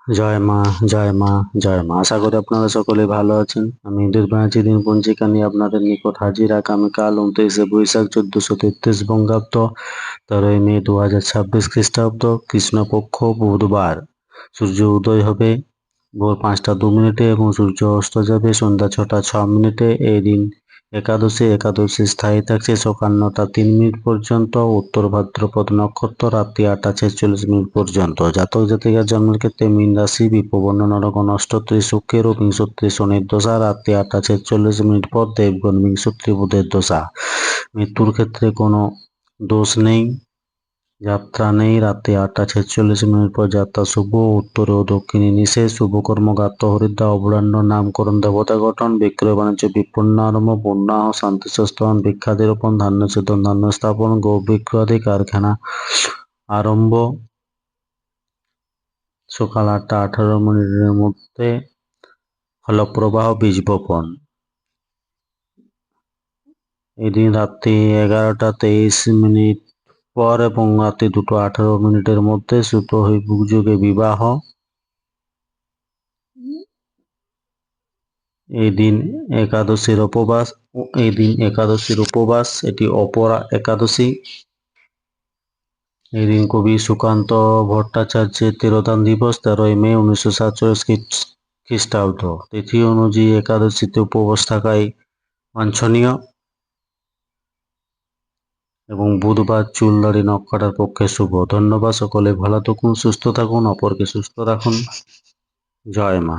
জয় মা, জয় মা, জয় মা। আশা করি আপনারা সকলে ভালো আছেন। আমি দীর্ঘাচি দিন পঞ্জিকা নিয়ে আপনাদের নিকট হাজির। আগামীকাল 29শে বৈশাখ 1433 বঙ্গাব্দ, 13ই মে 2026 খ্রিস্টাব্দ, কৃষ্ণপক্ষ, বুধবার। সূর্য উদয় হবে ভোর 5টা 2 মিনিটে এবং সূর্য অস্ত যাবে সন্ধ্যা 6টা 6 মিনিটে। এই দিন একাদশী স্থায়ী থাকছে সকাল 9টা 3 মিনিট পর্যন্ত। উত্তর ভাদ্রপদ নক্ষত্র রাত্রি 8টা 46 মিনিট পর্যন্ত। জাতক জাতিকার জন্মের ক্ষেত্রে মীন রাশি, বিপ্রবর্ণ নরগণ অষ্টত্রী শুক্রের ও বিংশত্রী শনির দশা, রাত্রি 8টা 46 মিনিট পর দেবগণ বিংশত্রী বুধের দশা। মৃত্যুর ক্ষেত্রে কোনো দোষ নেই, যাত্রা নেই। রাত্রি 8টা 46 মিনিট পর যাত্রা শুভ, উত্তরে ও দক্ষিণে নিষেধ। শুভকর্ম গাত্র হরিদ্রা অবরাহ্ন, নামকরণ দেবতা গঠন, বিক্রয় বাণিজ্য বিপন্ন আরম্ভ, পুণ্যাহ শান্তিস্তবন, ভিক্ষাদি রোপণ, ধান্য ছেদন, ধান্য স্থাপন, গো বিক্রয়াদি কারখানা আরম্ভ সকাল 8টা 18 মিনিটের মধ্যে। ফলপ্রবাহ বীজ বপন। এদিন রাত্রি 11টা 23 মিনিট পর এবং রাত্রি 2টা 18 মিনিটের মধ্যে শুভ যুগে বিবাহ। এই দিন একাদশীর উপবাস। এটি অপরা একাদশী। এই দিন কবি সুকান্ত ভট্টাচার্যের তিরোধান দিবস, 13ই মে 1947 খ্রিস্টাব্দ। তিথি অনুযায়ী একাদশীতে উপবাস থাকাই বাঞ্ছনীয় এবং বুধবার চুল দাড়ি নখ কাটার পক্ষে শুভ। ধন্যবাদ। সকলে ভালো থাকুন, সুস্থ থাকুন, অপরকে সুস্থ রাখুন। জয় মা।